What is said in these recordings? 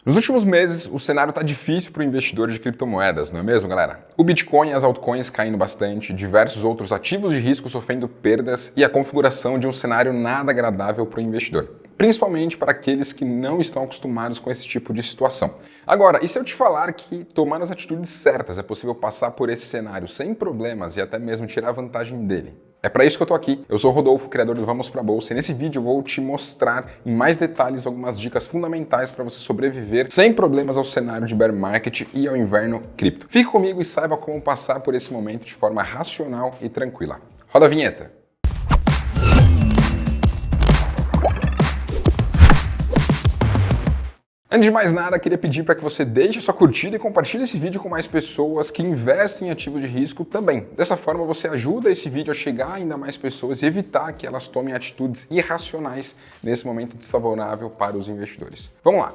Nos últimos meses, o cenário está difícil para o investidor de criptomoedas, não é mesmo, galera? O Bitcoin e as altcoins caindo bastante, diversos outros ativos de risco sofrendo perdas e a configuração de um cenário nada agradável para o investidor, principalmente para aqueles que não estão acostumados com esse tipo de situação. Agora, e se eu te falar que, tomando as atitudes certas, é possível passar por esse cenário sem problemas e até mesmo tirar vantagem dele? É para isso que eu tô aqui. Eu sou o Rodolfo, criador do Vamos Pra Bolsa, e nesse vídeo eu vou te mostrar em mais detalhes algumas dicas fundamentais para você sobreviver sem problemas ao cenário de bear market e ao inverno cripto. Fique comigo e saiba como passar por esse momento de forma racional e tranquila. Roda a vinheta! Antes de mais nada, queria pedir para que você deixe a sua curtida e compartilhe esse vídeo com mais pessoas que investem em ativos de risco também. Dessa forma, você ajuda esse vídeo a chegar a ainda mais pessoas e evitar que elas tomem atitudes irracionais nesse momento desfavorável para os investidores. Vamos lá!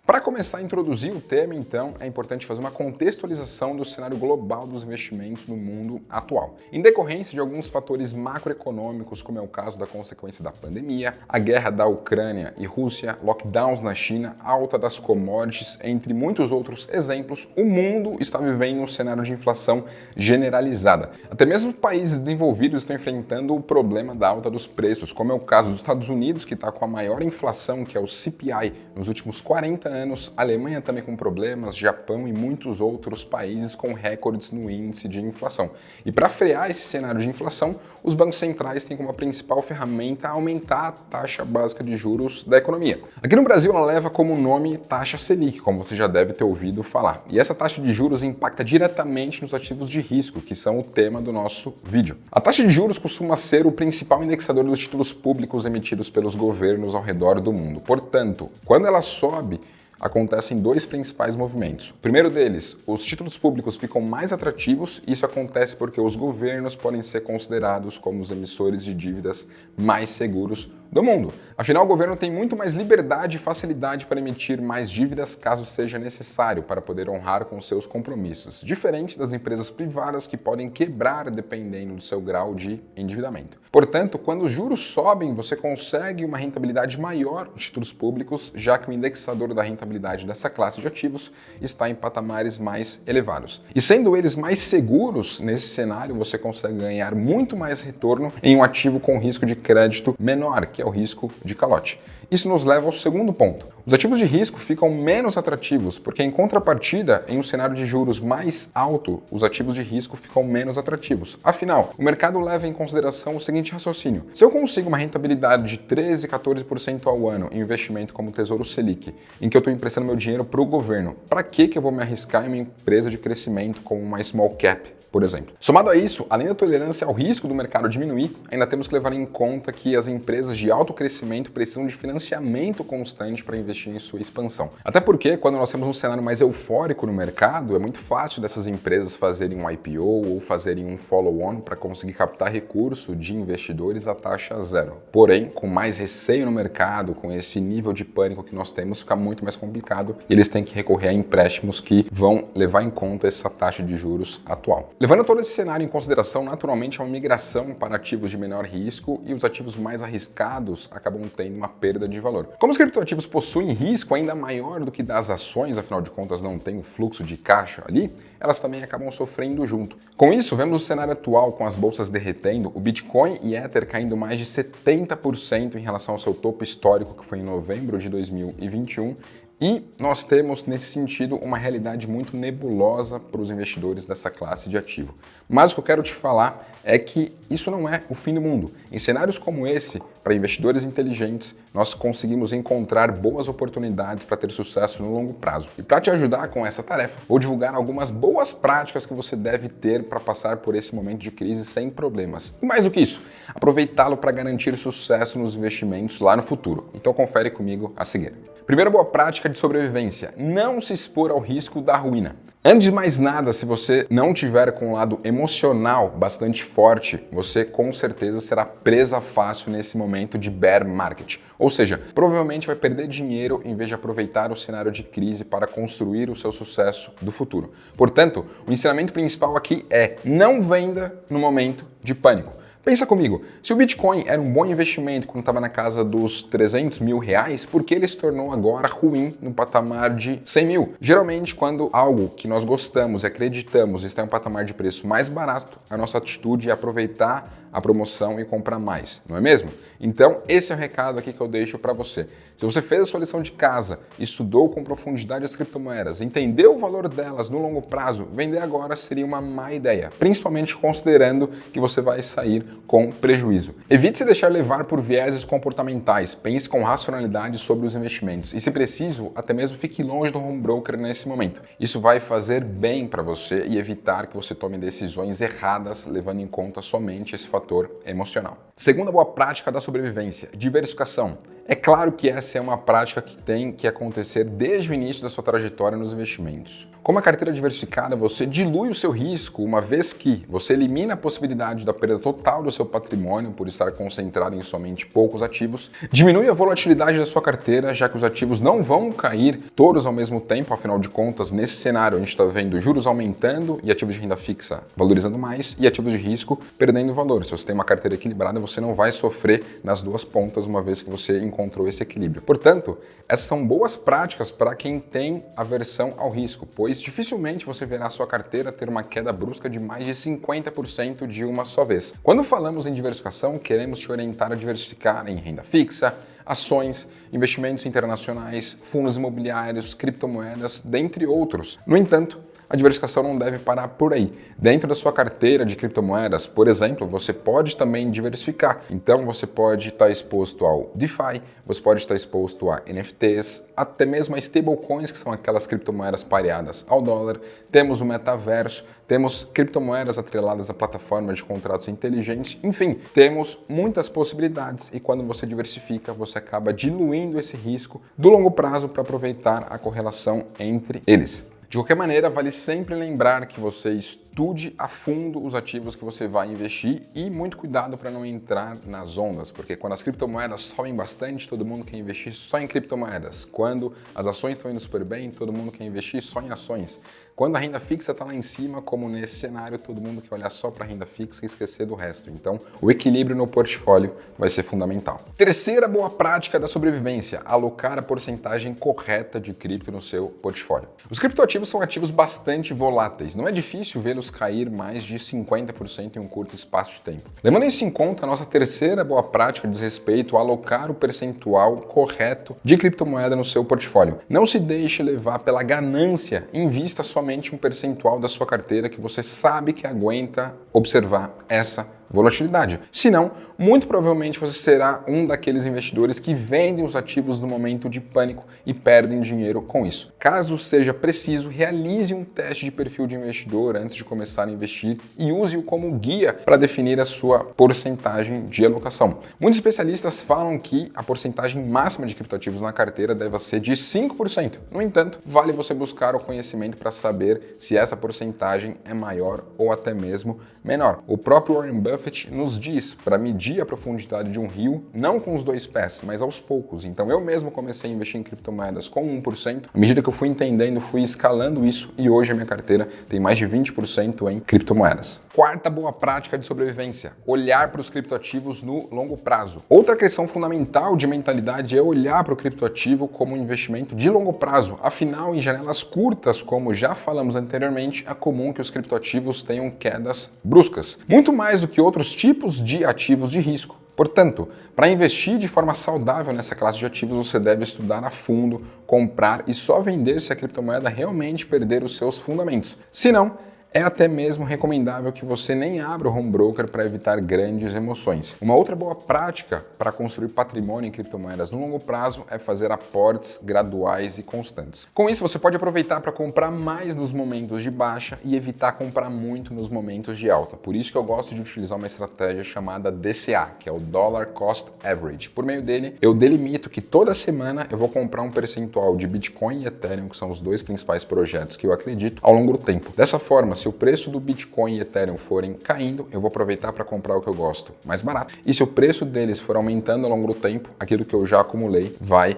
Para começar a introduzir o tema, então, é importante fazer uma contextualização do cenário global dos investimentos no mundo atual. Em decorrência de alguns fatores macroeconômicos, como é o caso da consequência da pandemia, a guerra da Ucrânia e Rússia, lockdowns na China, alta das commodities, entre muitos outros exemplos, o mundo está vivendo um cenário de inflação generalizada. Até mesmo países desenvolvidos estão enfrentando o problema da alta dos preços, como é o caso dos Estados Unidos, que está com a maior inflação, que é o CPI, nos últimos 40 anos, a Alemanha também com problemas, Japão e muitos outros países com recordes no índice de inflação. E para frear esse cenário de inflação, os bancos centrais têm como principal ferramenta aumentar a taxa básica de juros da economia. Aqui no Brasil ela leva como nome taxa Selic, como você já deve ter ouvido falar. E essa taxa de juros impacta diretamente nos ativos de risco, que são o tema do nosso vídeo. A taxa de juros costuma ser o principal indexador dos títulos públicos emitidos pelos governos ao redor do mundo. Portanto, quando ela sobe, acontecem dois principais movimentos. O primeiro deles, os títulos públicos ficam mais atrativos. Isso acontece porque os governos podem ser considerados como os emissores de dívidas mais seguros do mundo. Afinal, o governo tem muito mais liberdade e facilidade para emitir mais dívidas caso seja necessário para poder honrar com seus compromissos, diferente das empresas privadas que podem quebrar dependendo do seu grau de endividamento. Portanto, quando os juros sobem, você consegue uma rentabilidade maior nos títulos públicos, já que o indexador da rentabilidade dessa classe de ativos está em patamares mais elevados. E sendo eles mais seguros, nesse cenário você consegue ganhar muito mais retorno em um ativo com risco de crédito menor, que é o risco de calote. Isso nos leva ao segundo ponto. Os ativos de risco ficam menos atrativos, porque em contrapartida, em um cenário de juros mais alto, os ativos de risco ficam menos atrativos. Afinal, o mercado leva em consideração o seguinte raciocínio: se eu consigo uma rentabilidade de 13, 14% ao ano em investimento como Tesouro Selic, em que eu estou emprestando meu dinheiro para o governo, para que eu vou me arriscar em uma empresa de crescimento como uma small cap, por exemplo? Somado a isso, além da tolerância ao risco do mercado diminuir, ainda temos que levar em conta que as empresas de alto crescimento precisam de financiamento constante para investir em sua expansão. Até porque, quando nós temos um cenário mais eufórico no mercado, é muito fácil dessas empresas fazerem um IPO ou fazerem um follow-on para conseguir captar recurso de investidores a taxa zero. Porém, com mais receio no mercado, com esse nível de pânico que nós temos, fica muito mais complicado e eles têm que recorrer a empréstimos que vão levar em conta essa taxa de juros atual. Levando todo esse cenário em consideração, naturalmente há uma migração para ativos de menor risco e os ativos mais arriscados acabam tendo uma perda de valor. Como os criptoativos possuem risco ainda maior do que das ações, afinal de contas não tem o fluxo de caixa ali, elas também acabam sofrendo junto. Com isso, vemos o cenário atual com as bolsas derretendo, o Bitcoin e Ether caindo mais de 70% em relação ao seu topo histórico, que foi em novembro de 2021, e nós temos, nesse sentido, uma realidade muito nebulosa para os investidores dessa classe de ativo. Mas o que eu quero te falar é que isso não é o fim do mundo. Em cenários como esse, para investidores inteligentes, nós conseguimos encontrar boas oportunidades para ter sucesso no longo prazo. E para te ajudar com essa tarefa, vou divulgar algumas boas práticas que você deve ter para passar por esse momento de crise sem problemas. E mais do que isso, aproveitá-lo para garantir sucesso nos investimentos lá no futuro. Então confere comigo a seguir. Primeira boa prática de sobrevivência: não se expor ao risco da ruína. Antes de mais nada, se você não tiver com um lado emocional bastante forte, você com certeza será presa fácil nesse momento de bear market. Ou seja, provavelmente vai perder dinheiro em vez de aproveitar o cenário de crise para construir o seu sucesso do futuro. Portanto, o ensinamento principal aqui é: não venda no momento de pânico. Pensa comigo, se o Bitcoin era um bom investimento quando estava na casa dos 300 mil reais, por que ele se tornou agora ruim no patamar de 100 mil? Geralmente, quando algo que nós gostamos e acreditamos está em um patamar de preço mais barato, a nossa atitude é aproveitar a promoção e comprar mais, não é mesmo? Então, esse é o recado aqui que eu deixo para você. Se você fez a sua lição de casa, estudou com profundidade as criptomoedas, entendeu o valor delas no longo prazo, vender agora seria uma má ideia, principalmente considerando que você vai sair com prejuízo. Evite se deixar levar por vieses comportamentais, pense com racionalidade sobre os investimentos e, se preciso, até mesmo fique longe do home broker nesse momento. Isso vai fazer bem para você e evitar que você tome decisões erradas, levando em conta somente esse fator emocional. Segunda boa prática da sobrevivência: diversificação. É claro que essa é uma prática que tem que acontecer desde o início da sua trajetória nos investimentos. Com a carteira diversificada, você dilui o seu risco, uma vez que você elimina a possibilidade da perda total do seu patrimônio por estar concentrado em somente poucos ativos, diminui a volatilidade da sua carteira, já que os ativos não vão cair todos ao mesmo tempo, afinal de contas, nesse cenário a gente está vendo juros aumentando e ativos de renda fixa valorizando mais e ativos de risco perdendo valor. Se você tem uma carteira equilibrada, você não vai sofrer nas duas pontas, uma vez que você encontrou esse equilíbrio. Portanto, essas são boas práticas para quem tem aversão ao risco, pois dificilmente você verá a sua carteira ter uma queda brusca de mais de 50% de uma só vez. Quando falamos em diversificação, queremos te orientar a diversificar em renda fixa, ações, investimentos internacionais, fundos imobiliários, criptomoedas, dentre outros. No entanto, a diversificação não deve parar por aí. Dentro da sua carteira de criptomoedas, por exemplo, você pode também diversificar. Então você pode estar exposto ao DeFi, você pode estar exposto a NFTs, até mesmo a stablecoins, que são aquelas criptomoedas pareadas ao dólar. Temos o metaverso, temos criptomoedas atreladas a plataformas de contratos inteligentes. Enfim, temos muitas possibilidades e quando você diversifica, você acaba diluindo esse risco do longo prazo para aproveitar a correlação entre eles. De qualquer maneira, vale sempre lembrar que você estude a fundo os ativos que você vai investir e muito cuidado para não entrar nas ondas, porque quando as criptomoedas sobem bastante, todo mundo quer investir só em criptomoedas. Quando as ações estão indo super bem, todo mundo quer investir só em ações. Quando a renda fixa está lá em cima, como nesse cenário, todo mundo quer olhar só para a renda fixa e esquecer do resto. Então, o equilíbrio no portfólio vai ser fundamental. Terceira boa prática da sobrevivência: alocar a porcentagem correta de cripto no seu portfólio. Os criptoativos são ativos bastante voláteis. Não é difícil vê-los cair mais de 50% em um curto espaço de tempo. Levando isso em conta, a nossa terceira boa prática diz respeito a alocar o percentual correto de criptomoeda no seu portfólio. Não se deixe levar pela ganância, invista somente um percentual da sua carteira que você sabe que aguenta observar essa volatilidade. Senão, muito provavelmente você será um daqueles investidores que vendem os ativos no momento de pânico e perdem dinheiro com isso. Caso seja preciso, realize um teste de perfil de investidor antes de começar a investir e use-o como guia para definir a sua porcentagem de alocação. Muitos especialistas falam que a porcentagem máxima de criptoativos na carteira deve ser de 5%. No entanto, vale você buscar o conhecimento para saber se essa porcentagem é maior ou até mesmo menor. O próprio Warren Buffett nos diz para medir a profundidade de um rio, não com os dois pés, mas aos poucos. Então eu mesmo comecei a investir em criptomoedas com 1%. À medida que eu fui entendendo, fui escalando isso e hoje a minha carteira tem mais de 20% em criptomoedas. Quarta boa prática de sobrevivência: olhar para os criptoativos no longo prazo. Outra questão fundamental de mentalidade é olhar para o criptoativo como um investimento de longo prazo. Afinal, em janelas curtas, como já falamos anteriormente, é comum que os criptoativos tenham quedas bruscas, muito mais do que outros tipos de ativos de risco. Portanto, para investir de forma saudável nessa classe de ativos, você deve estudar a fundo, comprar e só vender se a criptomoeda realmente perder os seus fundamentos. Se não, é até mesmo recomendável que você nem abra o home broker para evitar grandes emoções. Uma outra boa prática para construir patrimônio em criptomoedas no longo prazo é fazer aportes graduais e constantes. Com isso, você pode aproveitar para comprar mais nos momentos de baixa e evitar comprar muito nos momentos de alta. Por isso que eu gosto de utilizar uma estratégia chamada DCA, que é o Dollar Cost Average. Por meio dele, eu delimito que toda semana eu vou comprar um percentual de Bitcoin e Ethereum, que são os dois principais projetos que eu acredito, ao longo do tempo. Dessa forma, se o preço do Bitcoin e Ethereum forem caindo, eu vou aproveitar para comprar o que eu gosto mais barato. E se o preço deles for aumentando ao longo do tempo, aquilo que eu já acumulei vai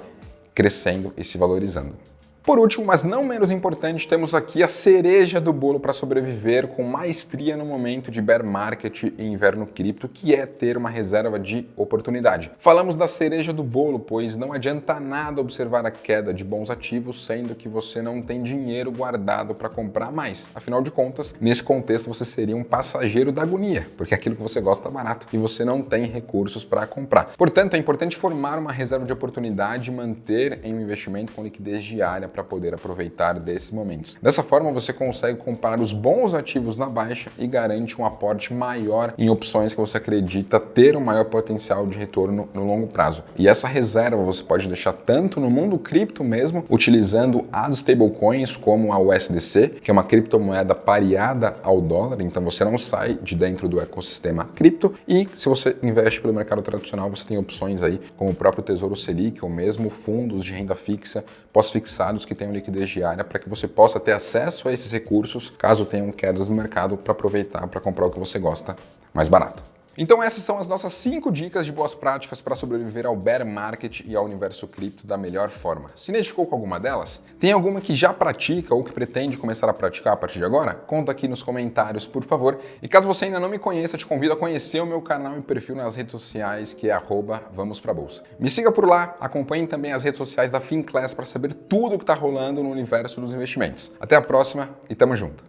crescendo e se valorizando. Por último, mas não menos importante, temos aqui a cereja do bolo para sobreviver com maestria no momento de bear market e inverno cripto, que é ter uma reserva de oportunidade. Falamos da cereja do bolo, pois não adianta nada observar a queda de bons ativos, sendo que você não tem dinheiro guardado para comprar mais. Afinal de contas, nesse contexto você seria um passageiro da agonia, porque aquilo que você gosta é barato e você não tem recursos para comprar. Portanto, é importante formar uma reserva de oportunidade e manter em um investimento com liquidez diária para poder aproveitar desses momentos. Dessa forma, você consegue comprar os bons ativos na baixa e garante um aporte maior em opções que você acredita ter um maior potencial de retorno no longo prazo. E essa reserva você pode deixar tanto no mundo cripto mesmo, utilizando as stablecoins como a USDC, que é uma criptomoeda pareada ao dólar, então você não sai de dentro do ecossistema cripto. E se você investe pelo mercado tradicional, você tem opções aí como o próprio Tesouro Selic ou mesmo fundos de renda fixa pós-fixados que tenham liquidez diária para que você possa ter acesso a esses recursos caso tenham quedas no mercado para aproveitar para comprar o que você gosta mais barato. Então essas são as nossas 5 dicas de boas práticas para sobreviver ao bear market e ao universo cripto da melhor forma. Se identificou com alguma delas? Tem alguma que já pratica ou que pretende começar a praticar a partir de agora? Conta aqui nos comentários, por favor. E caso você ainda não me conheça, te convido a conhecer o meu canal e perfil nas redes sociais, que é @vamosprabolsa. Me siga por lá, acompanhe também as redes sociais da Finclass para saber tudo o que está rolando no universo dos investimentos. Até a próxima e tamo junto!